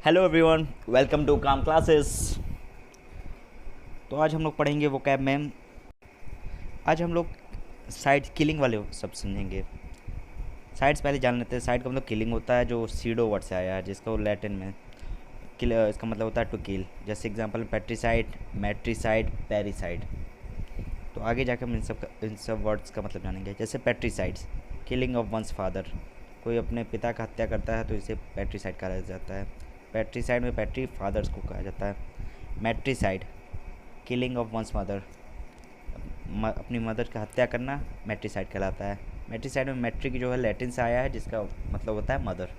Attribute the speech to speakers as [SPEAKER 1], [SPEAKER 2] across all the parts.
[SPEAKER 1] Hello everyone, welcome to काम classes. तो आज हम लोग पढ़ेंगे वो कैब मैम। आज हम लोग साइड किलिंग वाले सब समझेंगे। साइड्स पहले जान लेते हैं। साइड का मतलब किलिंग होता है, जो सीडो वर्ड से आया है, जिसको लैटिन में किल इसका मतलब होता है टू किल। जैसे एग्जांपल पैट्रीसाइड, मैट्रीसाइड, पैरीसाइड। तो आगे जाकर हम इन सब वर्ड्स का मतलब जानेंगे। जैसे पैट्रीसाइड्स, किलिंग ऑफ वंस फादर। कोई अपने पिता का हत्या करता है तो इसे पैट्रीसाइड कहा जाता है। पैट्रीसाइड में पैट्री फादर्स को कहा जाता है। Matricide, killing of one's mother. अपनी मदर का हत्या करना मैट्रीसाइड कहलाता है। मैट्रीसाइड में मैट्री की जो है लैटिन से आया है, जिसका मतलब होता है मदर।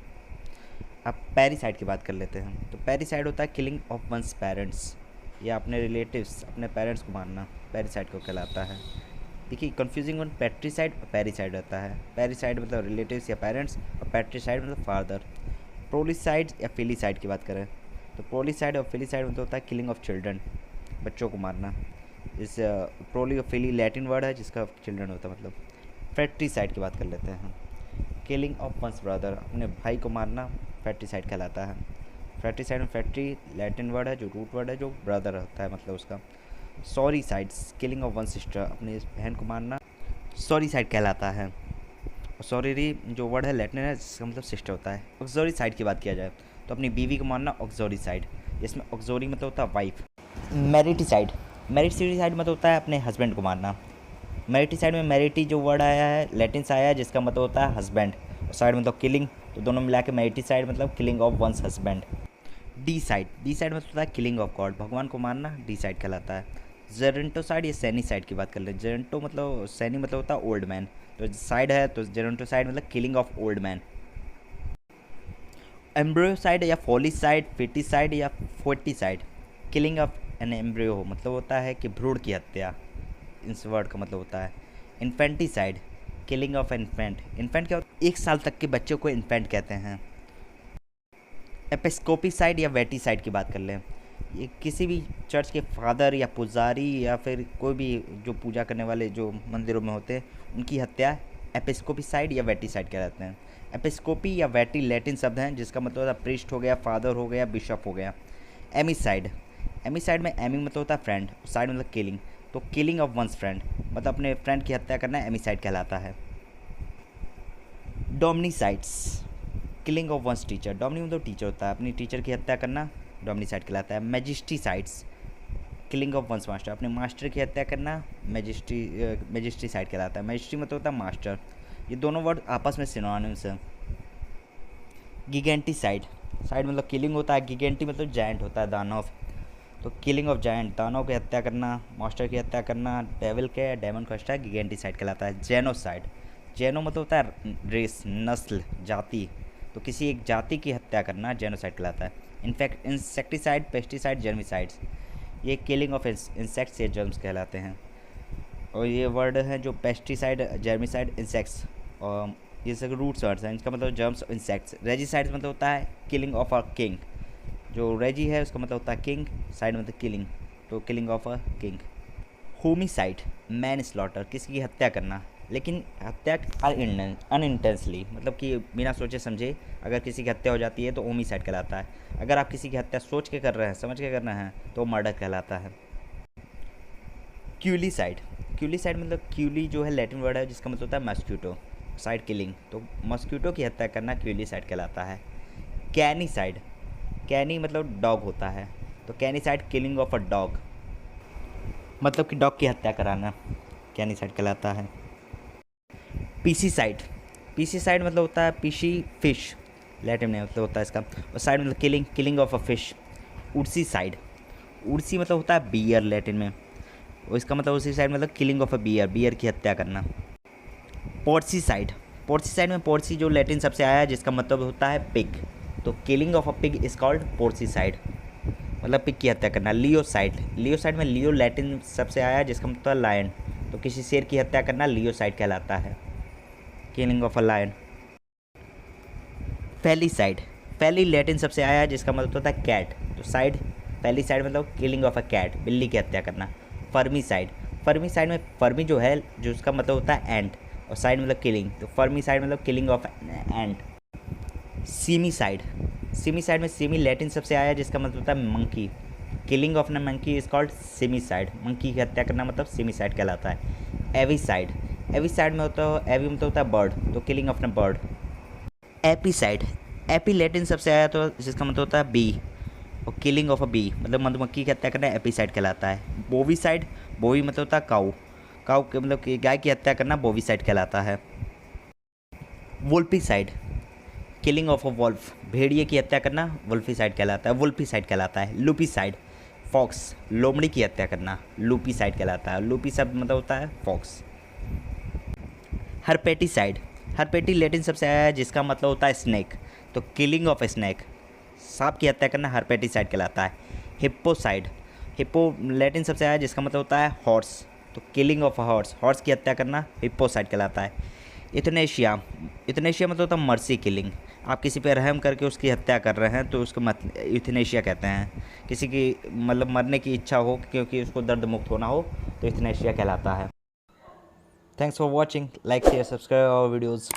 [SPEAKER 1] अब पैरीसाइड की बात कर लेते हैं। तो पैरीसाइड होता है किलिंग ऑफ वंस पेरेंट्स, या अपने रिलेटिव्स, अपने पेरेंट्स को मारना, पैरीसाइड को कहलाता है। देखिए, कंफ्यूजिंग वन पैट्रीसाइड और पैरीसाइड रहता है। पैरीसाइड मतलब रिलेटिव्स या पेरेंट्स, और पैट्रीसाइड मतलब फादर। प्रोलिसाइड या फिलीसाइड की बात करें तो प्रोलिसाइड और फिलीसाइड मतलब होता है किलिंग ऑफ चिल्ड्रन, बच्चों को मारना। इस प्रोली और फिली लैटिन वर्ड है, जिसका चिल्ड्रन होता है मतलब। फैट्रीसाइड की बात कर लेते हैं। किलिंग ऑफ वंस ब्रदर, अपने भाई को मारना फैट्रीसाइड कहलाता है। फैट्रीसाइड में फैट्री लैटिन वर्ड है, जो रूट वर्ड है, जो ब्रदर होता है मतलब उसका। Sorry sides, killing of one sister, अपनी बहन को मारना सॉरी साइड कहलाता है। ऑक्सोरी जो वर्ड है लैटिन है, जिसका मतलब सिस्टर होता है। ऑक्सोरी साइड की बात किया जाए तो अपनी बीवी को मारना ऑक्सोरी साइड, जिसमें ऑक्सोरी मतलब होता है वाइफ। मैरिटीसाइड, मैरिटीसाइड मतलब होता है अपने हस्बैंड को मारना। मैरिटीसाइड में मैरिटी जो वर्ड आया है लैटिन से आया है, जिसका मतलब होता है हस्बैंड, और साइड मतलब किलिंग, तो दोनों मिला के मैरिटीसाइड मतलब killing of one's husband. Deicide, deicide मतलब होता है किलिंग ऑफ गॉड, भगवान को मारना डी साइड कहलाता है। जेरेंटोसाइड या सैनी साइड की बात कर ले। जेरेंटो मतलब सैनी मतलब होता है ओल्ड मैन, तो साइड है तो जेरेंटोसाइड मतलब किलिंग ऑफ ओल्ड मैन। एम्ब्रियोसाइड या फोलिसाइड, फिटिसाइड या फोर्टिसाइड, किलिंग ऑफ एन एम्ब्रियो मतलब होता है कि भ्रूण की हत्या, इस वर्ड का मतलब होता है। Infanticide, killing of infant. Infant क्या होता है? 1 साल तक के बच्चों को इन्फेंट कहते हैं। एपिस्कोपिसाइड या वेटिसाइड की बात कर लें, ये किसी भी चर्च के फादर या पुजारी या फिर कोई भी जो पूजा करने वाले जो मंदिरों में होते हैं, उनकी हत्या एपिस्कोपिसाइड या वेटिसाइड कहलाते हैं। एपिस्कोपी या वेटी लैटिन शब्द हैं, जिसका मतलब होता है प्रीस्ट हो गया, फादर हो गया, बिशप हो गया। एमिसाइड, एमिसाइड में एमी मतलब होता है फ्रेंड, साइड मतलब किलिंग, तो किलिंग ऑफ वंस फ्रेंड मतलब अपने फ्रेंड की हत्या करना एमिसाइड कहलाता है। Domnicides, killing of one's teacher. डोमनी मतलब टीचर होता है, अपनी टीचर की हत्या करना डोमनीसाइड कहलाता है। मैजिस्ट्रीसाइड्स, किलिंग ऑफ वंस मास्टर, अपने मास्टर की हत्या करना मैजिस्ट्रीसाइड कहलाता है। मैजिस्ट्री मतलब होता है मास्टर। ये दोनों वर्ड आपस में सिनोनिम्स हैं। गिगेंटीसाइड, साइड मतलब किलिंग होता है, गिगेंटी मतलब जायंट होता है, दानव, तो किलिंग ऑफ जायंट, दानव की हत्या करना, मास्टर की हत्या करना, डेविल के डेमन को हत्या गिगेंटीसाइड कहलाता है। जेनोसाइड, जेनो मतलब होता है रेस, नस्ल, जाति, तो किसी एक जाति की हत्या करना जेनोसाइड कहलाता है। इनफैक्ट इंसेक्टिसाइड, पेस्टिसाइड, जर्मिसाइड्स, ये किलिंग ऑफ इंसेक्ट्स या जर्म्स कहलाते हैं। और ये वर्ड है जो पेस्टिसाइड, जर्मिसाइड, इंसेक्ट्स, और ये सब रूट्स वर्ड्स हैं, इनका मतलब जर्म्स और इंसेक्ट्स। रेजिसाइड मतलब होता है किलिंग ऑफ अ किंग, जो रेजी है उसका मतलब होता है किंग, साइड मतलब किलिंग, तो killing of a king. Homicide, man slaughter, किसी की हत्या करना, लेकिन हत्या अनइंटेंसली, मतलब कि बिना सोचे समझे अगर किसी की हत्या हो जाती है तो होमिसाइड कहलाता है। अगर आप किसी की हत्या सोच के कर रहे हैं, समझ के कर रहे हैं, तो मर्डर कहलाता है। क्यूलीसाइड, क्यूलीसाइड मतलब क्यूली जो है लैटिन वर्ड है, जिसका मतलब होता है मस्क्यूटो, साइड किलिंग, तो मस्क्यूटो की हत्या करना क्यूलीसाइड कहलाता है। कैनीसाइड, कैनी मतलब डॉग होता है, तो कैनीसाइड किलिंग ऑफ अ डॉग, मतलब कि डॉग की हत्या कराना कैनीसाइड कहलाता है। पीसीसाइड, पीसीसाइड मतलब होता है पीसी फिश, लैटिन में मतलब होता है इसका, और साइड मतलब killing, killing of a fish. उर्सी साइड, उर्सी मतलब होता है बियर लैटिन में, और इसका मतलब उसी साइड मतलब killing of a bear, bear की हत्या करना। पोर्सी साइड, पोर्सी साइड में पोर्सी जो लैटिन सबसे आया है, जिसका मतलब होता है पिग, तो killing of a pig is called porcicide, मतलब पिग की हत्या करना। लियो साइड, लियो साइड में लियो लैटिन सबसे आया है, जिसका मतलब है लायन, तो किसी शेर की हत्या करना लियो साइड कहलाता है, किलिंग ऑफ अ लायन। फैली साइड, फैली लैटिन सबसे आया है, जिसका मतलब होता है कैट, तो साइड फैली साइड मतलब किलिंग ऑफ अ कैट, बिल्ली की हत्या करना। फर्मी साइड, फर्मी साइड में फर्मी जो है, जो उसका मतलब होता है एंट, और साइड मतलब किलिंग, तो फर्मी साइड मतलब killing of ant. Simicide, simicide में सेमी लैटिन सबसे आया जिसका मतलब होता है monkey. Killing of a monkey is called simicide. Monkey की हत्या करना मतलब सेमीसाइड कहलाता है। एविसाइड, एविसाइड में होता है, एवी मतलब होता है बर्ड, तो किलिंग ऑफ न बर्ड। एपीसाइड, एपी लैटिन सबसे आया तो जिसका मतलब होता है बी, और किलिंग ऑफ अ बी मतलब मधुमक्खी की हत्या करना एपीसाइड कहलाता है। बोवीसाइड, बोवी मतलब होता है काऊ, काऊ के मतलब कि गाय की हत्या करना बोवीसाइड कहलाता है। वुल्फीसाइड, किलिंग ऑफ अ वुल्फ, भेड़िए की हत्या करना वुल्फीसाइड कहलाता है, वुल्फीसाइड कहलाता है। लूपीसाइड, फॉक्स, लोमड़ी की हत्या करना लूपीसाइड कहलाता है। लूपी शब्द मतलब होता है फॉक्स। हरपेटीसाइड, हरपेटी लैटिन सबसे आया है जिसका मतलब होता है स्नेक, तो किलिंग ऑफ स्नेक, सांप की हत्या करना हरपेटीसाइड कहलाता है। हिप्पोसाइड, हिप्पो लैटिन सबसे आया है जिसका मतलब होता है हॉर्स, तो किलिंग ऑफ हॉर्स, हॉर्स की हत्या करना हिप्पोसाइड कहलाता है। इथनेशिया, इथनेशिया मतलब होता है मर्सी किलिंग, आप किसी पे रहम करके उसकी हत्या कर रहे हैं तो उसको मत इथनेशिया कहते हैं। किसी की मतलब मरने की इच्छा हो क्योंकि उसको दर्द मुक्त होना हो तो इथनेशिया कहलाता है। Thanks for watching, like share subscribe our videos.